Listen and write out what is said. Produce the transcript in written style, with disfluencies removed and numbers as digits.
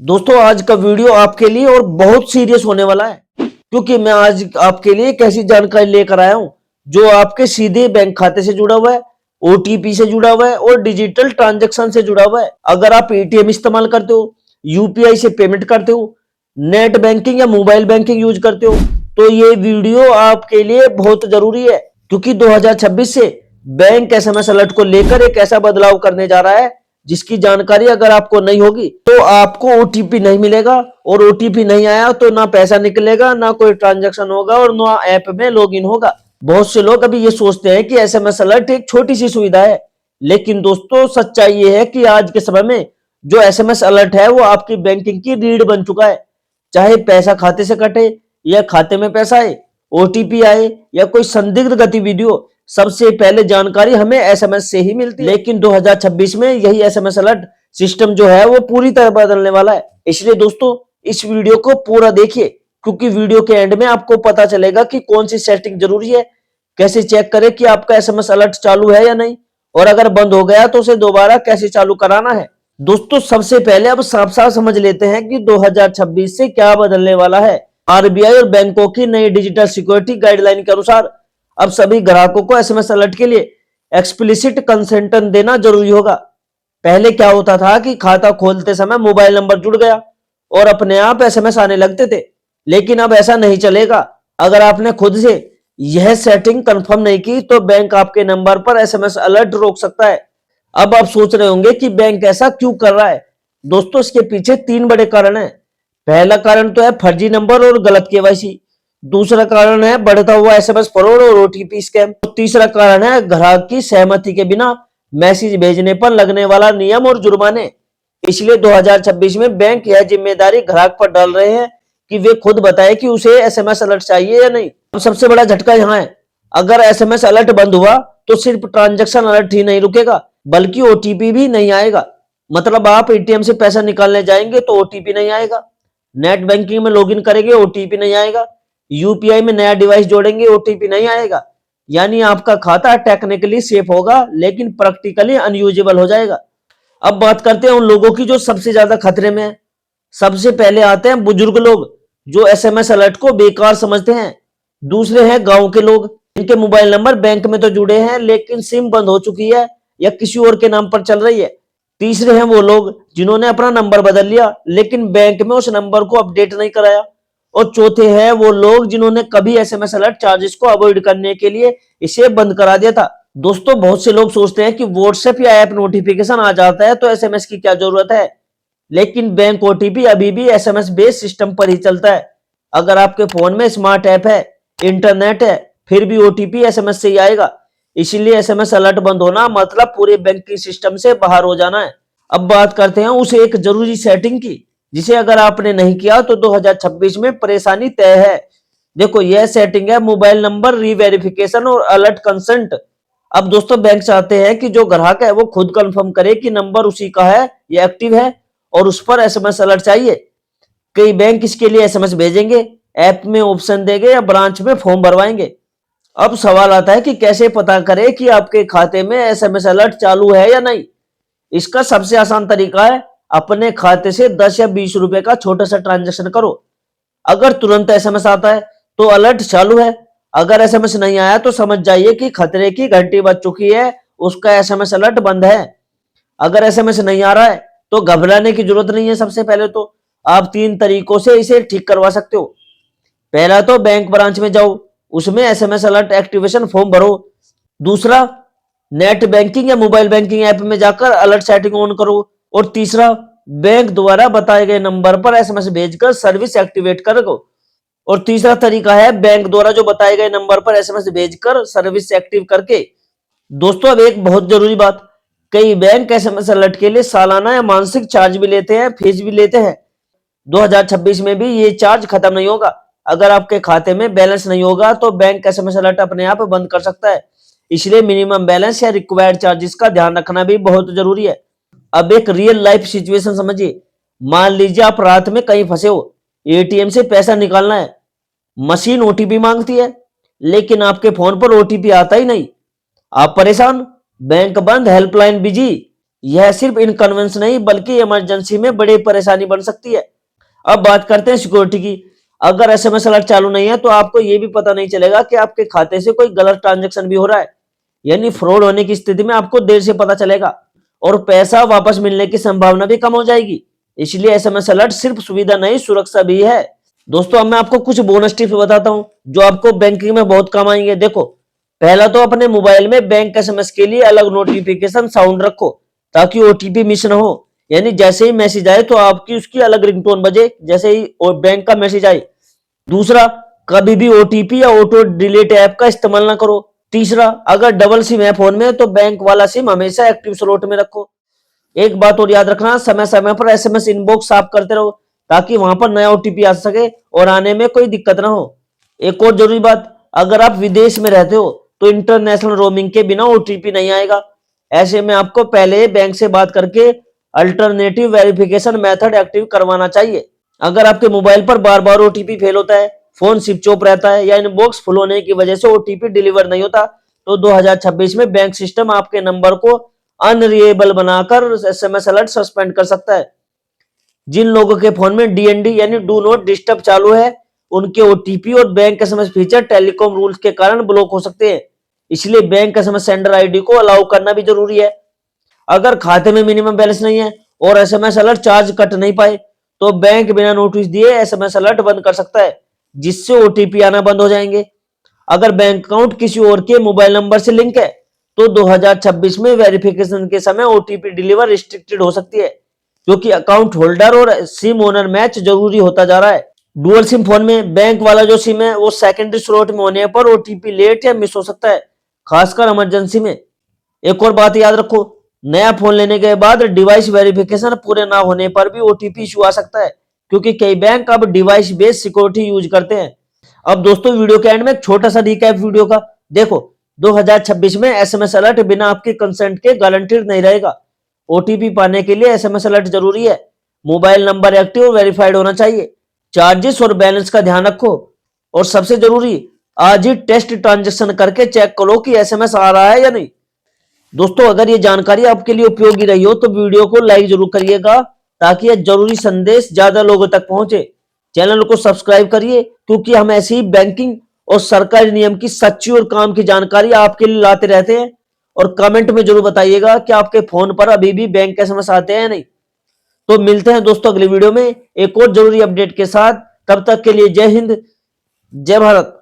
दोस्तों आज का वीडियो आपके लिए और बहुत सीरियस होने वाला है, क्योंकि मैं आज आपके लिए एक ऐसी जानकारी लेकर आया हूं जो आपके सीधे बैंक खाते से जुड़ा हुआ है, ओटीपी से जुड़ा हुआ है और डिजिटल ट्रांजैक्शन से जुड़ा हुआ है। अगर आप एटीएम इस्तेमाल करते हो, यूपीआई से पेमेंट करते हो, नेट बैंकिंग या मोबाइल बैंकिंग यूज करते हो, तो ये वीडियो आपके लिए बहुत जरूरी है, क्योंकि 2026 से बैंक एसएमएस अलर्ट को लेकर एक ऐसा बदलाव करने जा रहा है जिसकी जानकारी अगर आपको नहीं होगी तो आपको ओटीपी नहीं मिलेगा, और ओटीपी नहीं आया तो ना पैसा निकलेगा, ना कोई ट्रांजैक्शन होगा और ना ऐप में लॉगिन होगा। बहुत से लोग अभी ये सोचते हैं कि एसएमएस अलर्ट एक छोटी सी सुविधा है, लेकिन दोस्तों सच्चाई ये है कि आज के समय में जो एसएमएस अलर्ट है वो आपकी बैंकिंग की रीढ़ बन चुका है। चाहे पैसा खाते से कटे या खाते में पैसा आए, ओटीपी आए या कोई संदिग्ध गतिविधि हो, सबसे पहले जानकारी हमें एसएमएस से ही मिलती है। लेकिन 2026 में यही एसएमएस अलर्ट सिस्टम जो है वो पूरी तरह बदलने वाला है। इसलिए दोस्तों इस वीडियो को पूरा देखिए, क्योंकि वीडियो के एंड में आपको पता चलेगा कि कौन सी सेटिंग जरूरी है, कैसे चेक करें कि आपका एसएमएस अलर्ट चालू है या नहीं, और अगर बंद हो गया तो उसे दोबारा कैसे चालू कराना है। दोस्तों सबसे पहले अब साफ साफ समझ लेते हैं कि 2026 से क्या बदलने वाला है। आरबीआई और बैंकों की नई डिजिटल सिक्योरिटी गाइडलाइन के अनुसार अब सभी ग्राहकों को एसएमएस अलर्ट के लिए एक्सप्लिसिट कंसेंटन देना जरूरी होगा। पहले क्या होता था कि खाता खोलते समय मोबाइल नंबर जुड़ गया और अपने आप एसएमएस आने लगते थे, लेकिन अब ऐसा नहीं चलेगा। अगर आपने खुद से यह सेटिंग कंफर्म नहीं की तो बैंक आपके नंबर पर एसएमएस अलर्ट रोक सकता है। अब आप सोच रहे होंगे कि बैंक ऐसा क्यों कर रहा है। दोस्तों इसके पीछे तीन बड़े कारण हैं। पहला कारण तो है फर्जी नंबर और गलत केवाईसी, दूसरा कारण है बढ़ता हुआ एसएमएस फ्रॉड और ओटीपी स्कैम, और तीसरा कारण है ग्राहक की सहमति के बिना मैसेज भेजने पर लगने वाला नियम और जुर्माने। इसलिए 2026 में बैंक यह जिम्मेदारी ग्राहक पर डाल रहे हैं कि वे खुद बताए कि उसे एसएमएस अलर्ट चाहिए या नहीं। अब सबसे बड़ा झटका यहाँ है, अगर एसएमएस अलर्ट बंद हुआ तो सिर्फ ट्रांजैक्शन अलर्ट ही नहीं रुकेगा, बल्कि ओटीपी भी नहीं आएगा। मतलब आप एटीएम से पैसा निकालने जाएंगे तो ओटीपी नहीं आएगा, नेट बैंकिंग में लॉगिन करेंगे ओटीपी नहीं आएगा, यूपीआई में नया डिवाइस जोड़ेंगे ओटीपी नहीं आएगा। यानी आपका खाता टेक्निकली सेफ होगा लेकिन प्रैक्टिकली अनयूजेबल हो जाएगा। अब बात करते हैं उन लोगों की जो सबसे ज्यादा खतरे में है। सबसे पहले आते हैं बुजुर्ग लोग जो एसएमएस अलर्ट को बेकार समझते हैं। दूसरे हैं गांव के लोग, इनके मोबाइल नंबर बैंक में तो जुड़े हैं लेकिन सिम बंद हो चुकी है या किसी और के नाम पर चल रही है। तीसरे हैं वो लोग जिन्होंने अपना नंबर बदल लिया लेकिन बैंक में उस नंबर को अपडेट नहीं कराया। और चौथे हैं वो लोग जिन्होंने कभी एसएमएस अलर्ट चार्जेस को अवॉइड करने के लिए इसे बंद करा दिया था। दोस्तों बहुत से लोग सोचते हैं कि व्हाट्सएप या ऐप नोटिफिकेशन आ जाता है तो एसएमएस की क्या जरूरत है, लेकिन बैंक ओटीपी अभी भी एसएमएस बेस्ड सिस्टम पर ही चलता है। अगर आपके फोन में स्मार्ट ऐप है, इंटरनेट है, फिर भी ओटीपी एसएमएस से ही आएगा। इसीलिए एसएमएस अलर्ट बंद होना मतलब पूरे बैंकिंग सिस्टम से बाहर हो जाना है। अब बात करते हैं उस एक जरूरी सेटिंग की जिसे अगर आपने नहीं किया तो 2026 में परेशानी तय है। देखो यह सेटिंग है मोबाइल नंबर रीवेरिफिकेशन और अलर्ट कंसेंट। अब दोस्तों बैंक चाहते हैं कि जो ग्राहक है वो खुद कंफर्म करे कि नंबर उसी का है या एक्टिव है और उस पर एसएमएस अलर्ट चाहिए। कई बैंक इसके लिए एसएमएस भेजेंगे, ऐप में ऑप्शन देंगे या ब्रांच में फॉर्म भरवाएंगे। अब सवाल आता है कि कैसे पता करें कि आपके खाते में एसएमएस अलर्ट चालू है या नहीं। इसका सबसे आसान तरीका है अपने खाते से 10 या 20 रुपए का छोटा सा ट्रांजैक्शन करो। अगर तुरंत एसएमएस आता है तो अलर्ट चालू है, अगर एसएमएस नहीं आया तो समझ जाइए कि खतरे की घंटी बज चुकी है, उसका एसएमएस अलर्ट बंद है। अगर एसएमएस नहीं आ रहा है तो घबराने की जरूरत नहीं है। सबसे पहले तो आप तीन तरीकों से इसे ठीक करवा सकते हो। पहला तो बैंक ब्रांच में जाओ, उसमें एसएमएस अलर्ट एक्टिवेशन फॉर्म भरो। दूसरा नेट बैंकिंग या मोबाइल बैंकिंग ऐप में जाकर अलर्ट सेटिंग ऑन करो। और तीसरा बैंक द्वारा बताए गए नंबर पर एसएमएस भेजकर सर्विस एक्टिवेट करो। और तीसरा तरीका है बैंक द्वारा जो बताए गए नंबर पर एसएमएस भेजकर सर्विस एक्टिव करके। दोस्तों अब एक बहुत जरूरी बात, कई बैंक एसएमएस अलर्ट के लिए सालाना या मासिक चार्ज भी लेते हैं, फीस भी लेते हैं। 2026 में भी ये चार्ज खत्म नहीं होगा। अगर आपके खाते में बैलेंस नहीं होगा तो बैंक एसएमएस अलर्ट अपने आप बंद कर सकता है। इसलिए मिनिमम बैलेंस या रिक्वायर्ड चार्जेस का ध्यान रखना भी बहुत जरूरी है। अब एक रियल लाइफ सिचुएशन समझिए। मान लीजिए आप रात में कहीं फंसे हो, एटीएम से पैसा निकालना है, मशीन ओटीपी मांगती है लेकिन आपके फोन पर ओटीपी आता ही नहीं। आप परेशान, बैंक बंद, हेल्पलाइन बिजी, यह सिर्फ इनकन्वीनियंस नहीं बल्कि इमरजेंसी में बड़ी परेशानी बन सकती है। अब बात करते हैं सिक्योरिटी की। अगर एसएमएस अलर्ट चालू नहीं है तो आपको यह भी पता नहीं चलेगा कि आपके खाते से कोई गलत ट्रांजैक्शन भी हो रहा है, यानी फ्रॉड होने की स्थिति में आपको देर से पता चलेगा और पैसा वापस मिलने की संभावना भी कम हो जाएगी। इसलिए एसएमएस अलर्ट सिर्फ सुविधा नहीं, सुरक्षा भी है। दोस्तों अब मैं आपको कुछ बोनस टिप्स बताता हूं जो आपको बैंकिंग में बहुत काम आएंगे। देखो, पहला तो अपने मोबाइल में बैंक एसएमएस के लिए अलग नोटिफिकेशन साउंड रखो ताकि ओटीपी मिस ना हो, यानी जैसे ही मैसेज आए तो आपकी उसकी अलग रिंगटोन बजे जैसे ही बैंक का मैसेज आए। दूसरा, कभी भी ओटीपी या ऑटो डिलीट ऐप का इस्तेमाल ना करो। तीसरा, अगर डबल सिम है फोन में तो बैंक वाला सिम हमेशा एक्टिव स्लॉट में रखो। एक बात और याद रखना, समय समय पर एसएमएस इनबॉक्स साफ करते रहो ताकि वहां पर नया ओटीपी आ सके और आने में कोई दिक्कत ना हो। एक और जरूरी बात, अगर आप विदेश में रहते हो तो इंटरनेशनल रोमिंग के बिना ओटीपी नहीं आएगा। ऐसे में आपको पहले बैंक से बात करके अल्टरनेटिव वेरिफिकेशन मेथड एक्टिव करवाना चाहिए। अगर आपके मोबाइल पर बार बार ओटीपी फेल होता है, फोन स्विच ऑफ रहता है या इनबॉक्स फुल होने की वजह से ओटीपी डिलीवर नहीं होता तो 2026 में बैंक सिस्टम आपके नंबर को अनरिएबल बनाकर एसएमएस अलर्ट सस्पेंड कर सकता है। जिन लोगों के फोन में डीएनडी यानी डू नॉट डिस्टर्ब चालू है उनके ओटीपी और bank SMS feature telecom rules के कारण ब्लॉक हो सकते हैं। इसलिए बैंक एसएमएस सेंडर आईडी को अलाउ करना भी जरूरी है। अगर खाते में मिनिमम बैलेंस नहीं है और एसएमएस अलर्ट चार्ज कट नहीं पाए तो बैंक बिना नोटिस दिए एसएमएस अलर्ट बंद कर सकता है, जिससे ओटीपी आना बंद हो जाएंगे। अगर बैंक अकाउंट किसी और के मोबाइल नंबर से लिंक है तो 2026 में वेरिफिकेशन के समय ओटीपी डिलीवर रिस्ट्रिक्टेड हो सकती है, क्योंकि अकाउंट होल्डर और सिम ओनर मैच जरूरी होता जा रहा है। डुअल सिम फोन में बैंक वाला जो सिम है वो सेकेंडरी स्लॉट में होने पर ओटीपी लेट या मिस हो सकता है, खासकर इमरजेंसी में। एक और बात याद रखो, नया फोन लेने के बाद डिवाइस वेरिफिकेशन पूरे ना होने पर भी ओटीपी इशू आ सकता है, क्योंकि कई बैंक अब डिवाइस बेस्ड सिक्योरिटी यूज करते हैं। अब दोस्तों वीडियो के एंड में एक छोटा सा रिकैप वीडियो का। देखो, 2026 में एसएमएस अलर्ट बिना आपके कंसेंट के गारंटीड नहीं रहेगा। ओटीपी पाने के लिए एसएमएस अलर्ट जरूरी है, मोबाइल नंबर एक्टिव और वेरीफाइड होना चाहिए, चार्जेस और बैलेंस का ध्यान रखो, और सबसे जरूरी, आज ही टेस्ट ट्रांजेक्शन करके चेक करो कि एसएमएस आ रहा है या नहीं। दोस्तों अगर ये जानकारी आपके लिए उपयोगी रही हो तो वीडियो को लाइक जरूर करिएगा ताकि यह जरूरी संदेश ज्यादा लोगों तक पहुंचे। चैनल को सब्सक्राइब करिए क्योंकि हम ऐसी ही बैंकिंग और सरकारी नियम की सच्ची और काम की जानकारी आपके लिए लाते रहते हैं। और कमेंट में जरूर बताइएगा कि आपके फोन पर अभी भी बैंक एसएमएस आते हैं या नहीं। तो मिलते हैं दोस्तों अगली वीडियो में एक और जरूरी अपडेट के साथ। तब तक के लिए जय हिंद, जय भारत।